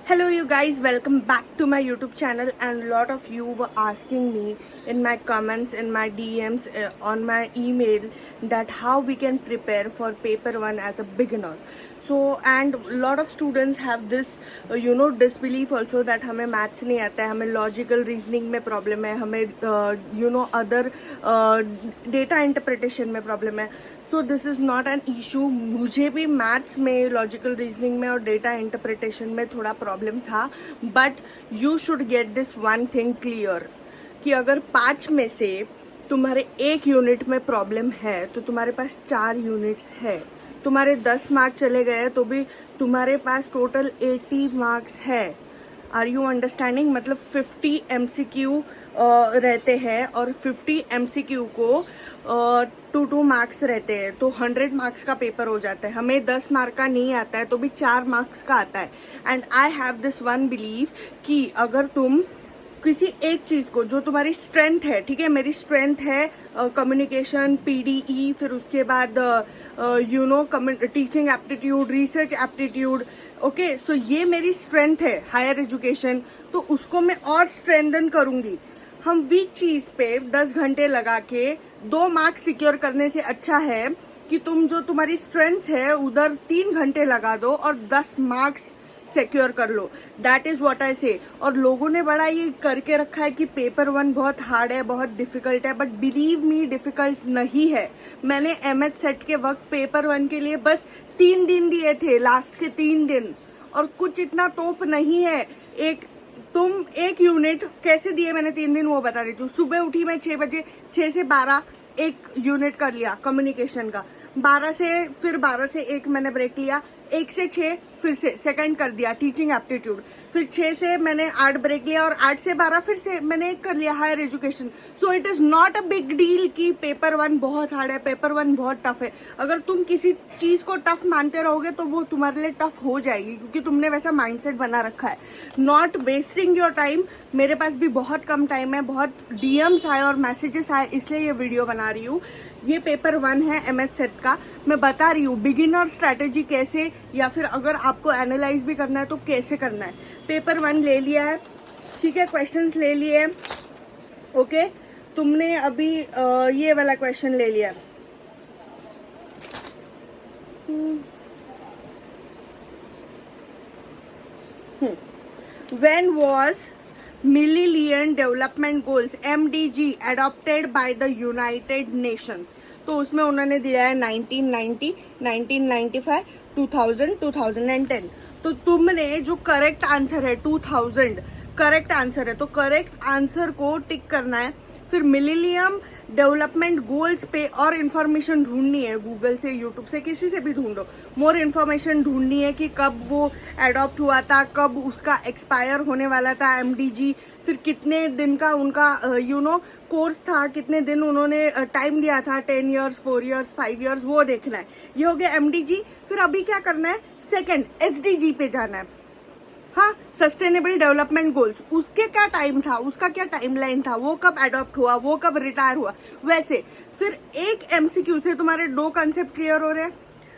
Hello you guys, welcome back to my YouTube channel, and a lot of you were asking me in my comments, in my DMs, on my email that how we can prepare for paper 1 as a beginner. So and a lot of students have this disbelief also that हमें maths नहीं आता है, हमें logical reasoning में problem है, हमें other data interpretation में problem है. So this is not an issue. मुझे भी मैथ्स में, लॉजिकल रीजनिंग में और डेटा इंटरप्रिटेशन में थोड़ा प्रॉब्लम था, but you should get this one thing clear कि अगर 5 में से तुम्हारे 1 यूनिट में प्रॉब्लम है तो तुम्हारे पास 4 यूनिट्स है. तुम्हारे 10 मार्क्स चले गए तो भी तुम्हारे पास टोटल 80 मार्क्स है. Are you understanding? मतलब 50 MCQ रहते हैं और 50 MCQ को 2 मार्क्स रहते हैं, तो 100 मार्क्स का पेपर हो जाता है. हमें 10 मार्क का नहीं आता है तो भी 4 मार्क्स का आता है. And I have this one believe कि अगर तुम किसी एक चीज को, जो तुम्हारी स्ट्रेंथ है, ठीक है, मेरी स्ट्रेंथ है कम्युनिकेशन, PDE, फिर उसके बाद teaching aptitude, research aptitude, okay, so ये मेरी स्ट्रेंथ है, हायर एजुकेशन, तो उसको मैं और स्ट्रेंथन करूंगी. हम वीक चीज पे 10 घंटे लगा के 2 मार्क्स सिक्योर करने से अच्छा है कि तुम जो तुम्हारी स्ट्रेंथ है उधर 3 घंटे लगा दो और 10 मार्क्स सिक्योर कर लो. दैट इज व्हाट आई से. और लोगों ने बड़ा ये करके रखा है कि पेपर 1 बहुत हार्ड है, बहुत डिफिकल्ट है, बट बिलीव मी डिफिकल्ट नहीं है. मैंने MS सेट के वक्त पेपर 1 के लिए बस 3 दिन दिए थे, लास्ट के 3 दिन, और कुछ इतना तोप नहीं है. एक यूनिट कैसे दिए मैंने 3 दिन वो बता रही थी. सुबह उठी मैं 6 बजे, 6 से 12 एक यूनिट कर लिया कम्युनिकेशन का, 12 से 1 मैंने ब्रेक लिया, 1 से 6 फिर से सेकंड कर दिया टीचिंग एप्टीट्यूड, फिर 6 से मैंने 8 ब्रेक लिया और 8 से 12 फिर से मैंने 1 कर लिया higher education. So it is not a big deal कि पेपर 1 बहुत हार्ड है, पेपर 1 बहुत टफ है. अगर तुम किसी चीज को टफ मानते रहोगे तो वो तुम्हारे लिए टफ हो जाएगी, क्योंकि तुमने वैसा माइंडसेट बना रखा है. Not wasting your time. मेरे पास भी बहुत कम टाइम है, बहुत DMs आए और मैसेजेस आए, इसलिए ये वीडियो बना रही हूँ. ये पेपर 1 है MS सेट का. मैं बता रही हूँ बिगिनर स्ट्रैटेजी कैसे, या फिर अगर आपको एनालाइज भी करना है तो कैसे करना है. पेपर 1 ले लिया है, ठीक है, क्वेश्चंस ले लिए, ओके. तुमने अभी ये वाला क्वेश्चन ले लिया. When was Millennium Development Goals MDG adopted by the United Nations? तो उसमें उन्होंने दिया है 1990, 1995, 2000, 2010. तो तुमने जो करेक्ट आंसर है 2000 करेक्ट आंसर है, तो करेक्ट आंसर को टिक करना है. फिर मिलेनियम डेवलपमेंट गोल्स पे और इन्फॉर्मेशन ढूंढनी है, गूगल से, यूट्यूब से, किसी से भी ढूंढो. मोर इन्फॉर्मेशन ढूंढनी है कि कब वो एडॉप्ट हुआ था, कब उसका एक्सपायर होने वाला था MDG, फिर कितने दिन का उनका कोर्स था, कितने दिन उन्होंने टाइम दिया था, 10 years, 4 years, 5 years, वो देखना है. ये हो गया MDG. फिर अभी क्या करना है, सेकंड SDG पे जाना है. हाँ, सस्टेनेबल डेवलपमेंट गोल्स, उसके क्या टाइम था, उसका क्या टाइमलाइन था, वो कब अडॉप्ट हुआ, वो कब रिटायर हुआ, वैसे. फिर एक MCQ से तुम्हारे 2 कंसेप्ट क्लियर हो रहे हैं,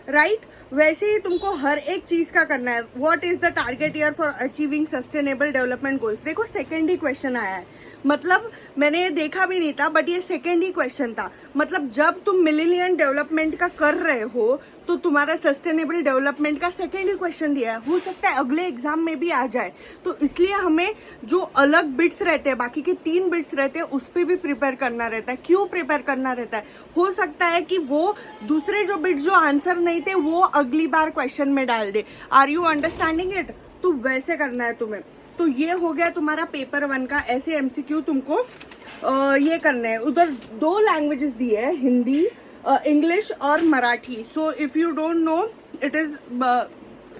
राइट. वैसे ही तुमको हर एक चीज का करना है. What is the target year for achieving sustainable development goals. देखो सेकंड ही क्वेश्चन आया है, मतलब मैंने ये देखा भी नहीं था, बट ये सेकंड ही क्वेश्चन था. मतलब जब तुम मिलेनियम डेवलपमेंट का कर रहे हो तो तुम्हारा सस्टेनेबल डेवलपमेंट का सेकंड ही क्वेश्चन दिया है. हो सकता है अगले एग्जाम में भी आ जाए, तो इसलिए हमें जो अलग बिट्स रहते हैं, बाकी के 3 बिट्स रहते हैं, उस पर भी प्रिपेयर करना रहता है. क्यों प्रिपेयर करना रहता है? हो सकता है कि वो दूसरे जो बिट्स जो आंसर नहीं थे वो अगली बार क्वेश्चन में डाल दे. Are you understanding it? तो वैसे करना है तुम्हें. तो ये हो गया तुम्हारा पेपर 1 का. ऐसे MCQ तुमको ये करना है. उधर 2 लैंग्वेजेस दिए है, हिंदी, इंग्लिश और Marathi. So if you don't know, it is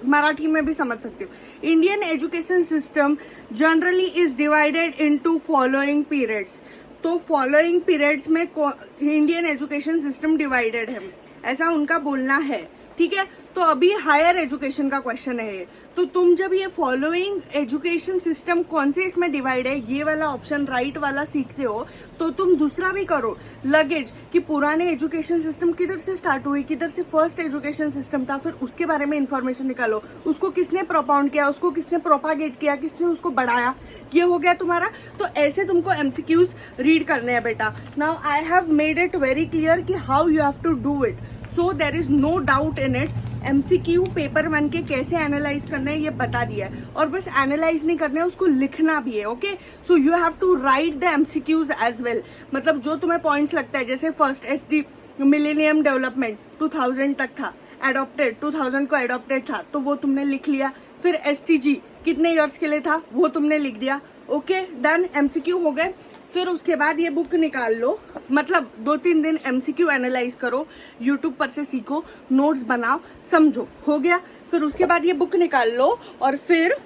Marathi में भी समझ सकते हो. Indian education system generally is divided into following periods. तो फॉलोइंग पीरियड्स में इंडियन एजुकेशन सिस्टम डिवाइडेड है, ऐसा उनका बोलना है, ठीक है. तो अभी हायर एजुकेशन का क्वेश्चन है ये. तो तुम जब ये फॉलोइंग एजुकेशन सिस्टम कौन से इसमें डिवाइड है, ये वाला ऑप्शन राइट वाला सीखते हो, तो तुम दूसरा भी करो लगेज कि पुराने एजुकेशन सिस्टम किधर से स्टार्ट हुई, किधर से फर्स्ट एजुकेशन सिस्टम था, फिर उसके बारे में इंफॉर्मेशन निकालो, उसको किसने प्रोपाउंड किया, उसको किसने प्रोपागेट किया, किसने उसको बढ़ाया, ये हो गया तुम्हारा। तो ऐसे तुमको एमसीक्यूज रीड करने हैं बेटा। Now I have made it very clear कि how you have to do it, so there is no doubt in it. MCQ paper 1 के कैसे एनालाइज करना है ये बता दिया है, और बस एनालाइज नहीं करना है, उसको लिखना भी है। Okay, so you have to write the MCQs as well. मतलब जो तुम्हें पॉइंट्स लगता है, जैसे फर्स्ट एसडी मिलेनियम डेवलपमेंट 2000 तक था, एडॉप्टेड 2000 को एडॉप्टेड था, तो वो तुमने लिख लिया। फिर एसटीजी कितने ईयर्स के लिए था वो तुमने लिख दिया। ओके, डन, एमसीक्यू हो गए। फिर उसके बाद ये बुक निकाल लो, मतलब 2-3 दिन एमसीक्यू एनालाइज करो, यूट्यूब पर से सीखो, नोट्स बनाओ, समझो, हो गया। फिर उसके बाद ये बुक निकाल लो, और फिर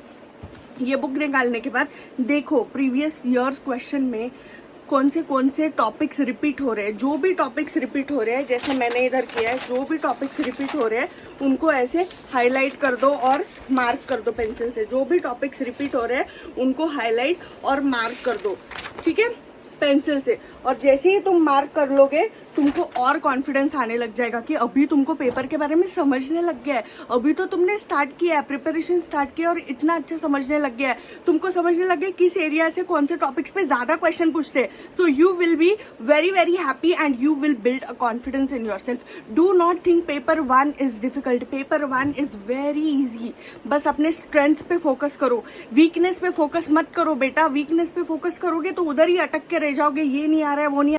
ये बुक निकालने के बाद देखो प्रीवियस ईयर्स क्वेश्चन में कौन से टॉपिक्स रिपीट हो रहे हैं। जो भी टॉपिक्स रिपीट हो रहे हैं, जैसे मैंने इधर किया है, जो भी टॉपिक्स रिपीट हो रहे हैं उनको ऐसे हाईलाइट कर दो और मार्क कर दो पेंसिल से। जो भी टॉपिक्स रिपीट हो रहे हैं उनको हाईलाइट और मार्क कर दो, ठीक है, पेंसिल से। और जैसे ही तुम मार्क कर लोगे तुमको और कॉन्फिडेंस आने लग जाएगा कि अभी तुमको पेपर के बारे में समझने लग गया है। अभी तो तुमने स्टार्ट किया है, प्रिपरेशन स्टार्ट किया और इतना अच्छा समझने लग गया है, तुमको समझने लग गया किस एरिया से कौन से टॉपिक्स पे ज्यादा क्वेश्चन पूछते हैं। So you will be very very happy and you will build a confidence in your self. Do not think paper 1 is difficult, paper 1 is very easy. बस अपने स्ट्रेंथ्स पे फोकस करो, वीकनेस पे focus मत करो बेटा। वीकनेस पे focus करोगे तो उधर ही अटक के रह जाओगे, ये नहीं आ रहा है, वो नहीं।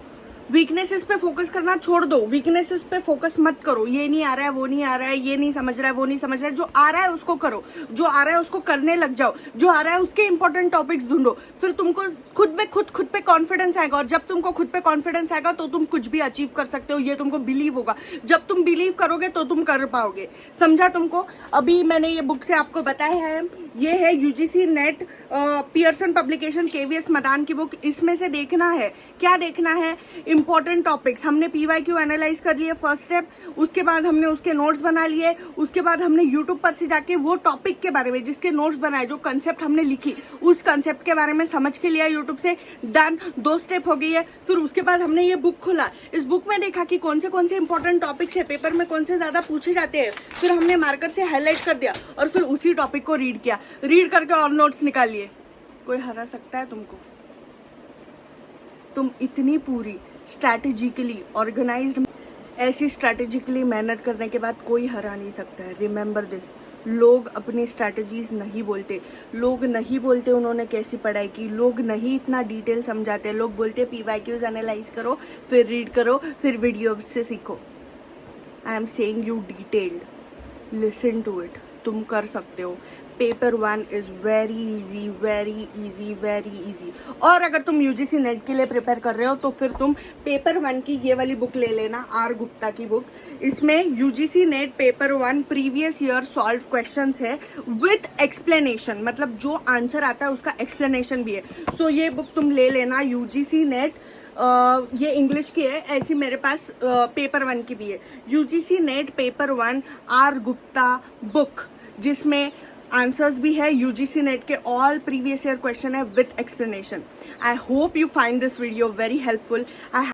वीकनेसेस पे फोकस करना छोड़ दो, वीकनेसेस पे फोकस मत करो। ये नहीं आ रहा है, वो नहीं आ रहा है, ये नहीं समझ रहा है, वो नहीं समझ रहा है। जो आ रहा है उसको करो, जो आ रहा है उसको करने लग जाओ, जो आ रहा है उसके इंपॉर्टेंट टॉपिक्स ढूंढो। फिर तुमको खुद पे कॉन्फिडेंस आएगा, और जब तुमको खुद पे कॉन्फिडेंस आएगा तो तुम कुछ भी अचीव कर सकते हो, ये तुमको बिलीव होगा। जब तुम बिलीव करोगे तो तुम कर पाओगे। समझा तुमको? अभी मैंने ये बुक से आपको बताया है, ये है UGC net Pearson publication KVS Madan की बुक। इसमें से देखना है, क्या देखना है, इंपॉर्टेंट टॉपिक्स। हमने पीवाईक्यू एनालाइज कर लिए फर्स्ट स्टेप, उसके बाद हमने उसके नोट्स बना लिए, उसके बाद हमने यूट्यूब पर से जाके वो टॉपिक के बारे में जिसके नोट्स बनाए, जो कंसेप्ट हमने लिखी, उस कंसेप्ट के बारे में समझ के लिया यूट्यूब से। डन, 2 स्टेप हो गई है। फिर उसके बाद हमने ये बुक खोला, इस बुक में देखा कि कौन से इंपॉर्टेंट टॉपिक्स है, पेपर में कौन से ज्यादा पूछे जाते हैं। फिर हमने मार्कर से हाईलाइट कर दिया और फिर उसी टॉपिक को रीड किया, रीड करके और नोट्स निकाल लिए। कोई हरा सकता है तुमको? तुम इतनी पूरी स्ट्रैटेजिकली ऑर्गेनाइज्ड, ऐसी स्ट्रैटेजिकली मेहनत करने के बाद कोई हरा नहीं सकता है। Remember this. लोग अपनी स्ट्रैटेजीज नहीं बोलते, लोग नहीं बोलते उन्होंने कैसी पढ़ाई की, लोग नहीं इतना डिटेल समझाते। लोग बोलते पीवाईक्यूज एनालाइज करो, फिर रीड करो, फिर वीडियो से सीखो। I am saying you detailed, listen to it. तुम कर सकते हो। Paper 1 is very easy, very easy, very easy. और अगर तुम यूजीसी नेट के लिए प्रिपेयर कर रहे हो तो फिर तुम पेपर 1 की ये वाली बुक ले लेना, आर गुप्ता की बुक। इसमें UGC NET paper 1 previous year solve questions है विथ एक्सप्लेनेशन, मतलब जो आंसर आता है उसका एक्सप्लेनेशन भी है। सो ये बुक तुम ले लेना, यूजीसी नेट। ये इंग्लिश की है, ऐसी मेरे पास पेपर 1 की भी है, UGC NET paper 1 R Gupta book, जिसमें आंसर्स भी है, यूजीसी नेट के ऑल प्रीवियस ईयर क्वेश्चन है with explanation. I hope you find this video very helpful.